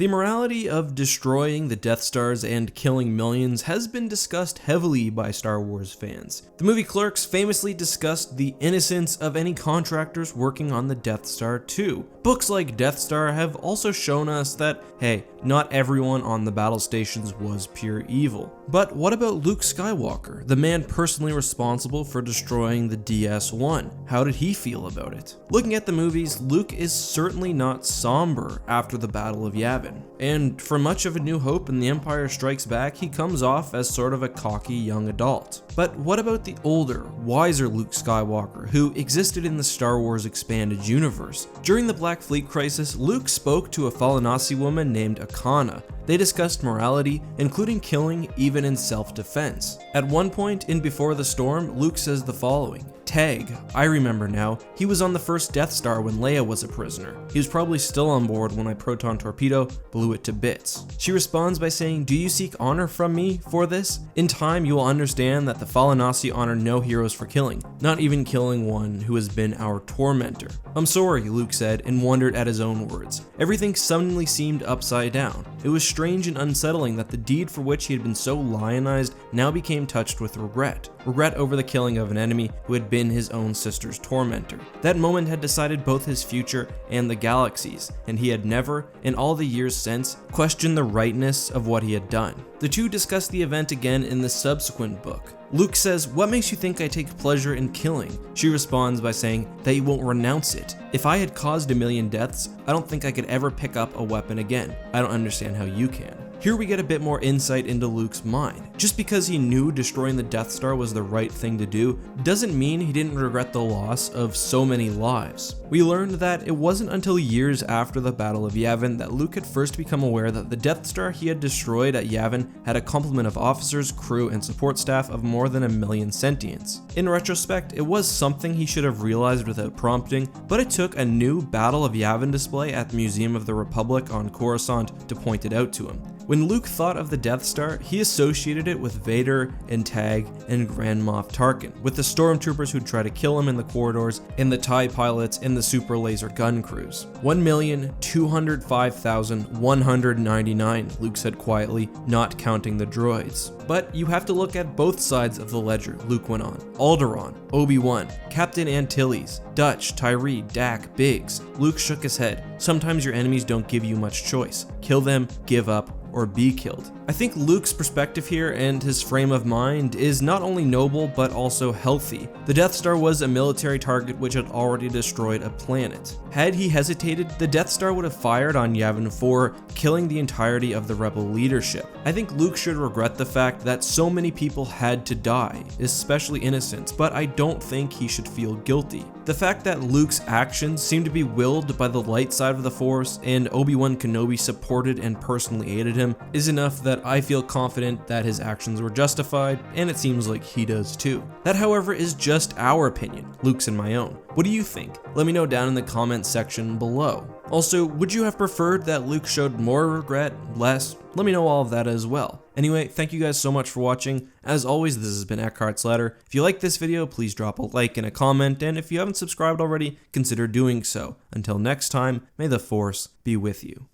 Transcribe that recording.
The morality of destroying the Death Stars and killing millions has been discussed heavily by Star Wars fans. The movie Clerks famously discussed the innocence of any contractors working on the Death Star too. Books like Death Star have also shown us that, hey, not everyone on the battle stations was pure evil. But what about Luke Skywalker, the man personally responsible for destroying the DS-1? How did he feel about it? Looking at the movies, Luke is certainly not somber after the Battle of Yavin. And for much of A New Hope and The Empire Strikes Back, he comes off as sort of a cocky young adult. But what about the older, wiser Luke Skywalker, who existed in the Star Wars expanded universe? During the Black Fleet crisis, Luke spoke to a Falanasi woman named Akana. They discussed morality, including killing even in self-defense. At one point in Before the Storm, Luke says the following: "Tag, I remember now, he was on the first Death Star when Leia was a prisoner. He was probably still on board when my proton torpedo blew it to bits." She responds by saying, "Do you seek honor from me for this? In time you will understand that the Falanasi honor no heroes for killing, not even killing one who has been our tormentor." "I'm sorry," Luke said, and wondered at his own words. Everything suddenly seemed upside down. It was strange and unsettling that the deed for which he had been so lionized now became touched with regret. Regret over the killing of an enemy who had been his own sister's tormentor. That moment had decided both his future and the galaxy's, and he had never, in all the years since, questioned the rightness of what he had done. The two discuss the event again in the subsequent book. Luke says, "What makes you think I take pleasure in killing?" She responds by saying that he won't renounce it. "If I had caused 1,000,000 deaths, I don't think I could ever pick up a weapon again. I don't understand how you can." Here we get a bit more insight into Luke's mind. Just because he knew destroying the Death Star was the right thing to do, doesn't mean he didn't regret the loss of so many lives. We learned that it wasn't until years after the Battle of Yavin that Luke had first become aware that the Death Star he had destroyed at Yavin had a complement of officers, crew, and support staff of more than 1,000,000 sentients. In retrospect, it was something he should have realized without prompting, but it took a new Battle of Yavin display at the Museum of the Republic on Coruscant to point it out to him. When Luke thought of the Death Star, he associated it with Vader and Tag and Grand Moff Tarkin, with the stormtroopers who'd try to kill him in the corridors, and the TIE pilots and the super laser gun crews. 1,205,199, Luke said quietly, not counting the droids. But you have to look at both sides of the ledger, Luke went on. Alderaan, Obi-Wan, Captain Antilles, Dutch, Tyree, Dak, Biggs. Luke shook his head. Sometimes your enemies don't give you much choice. Kill them, give up, or be killed. I think Luke's perspective here and his frame of mind is not only noble but also healthy. The Death Star was a military target which had already destroyed a planet. Had he hesitated, the Death Star would have fired on Yavin 4, killing the entirety of the rebel leadership. I think Luke should regret the fact that so many people had to die, especially innocents, but I don't think he should feel guilty. The fact that Luke's actions seem to be willed by the light side of the Force and Obi-Wan Kenobi supported and personally aided him is enough that I feel confident that his actions were justified, and it seems like he does too. That, however, is just our opinion, Luke's and my own. What do you think? Let me know down in the comments section below. Also, would you have preferred that Luke showed more regret, less? Let me know all of that as well. Anyway, thank you guys so much for watching. As always, this has been Eckhart's Ladder. If you like this video, please drop a like and a comment, and if you haven't subscribed already, consider doing so. Until next time, may the Force be with you.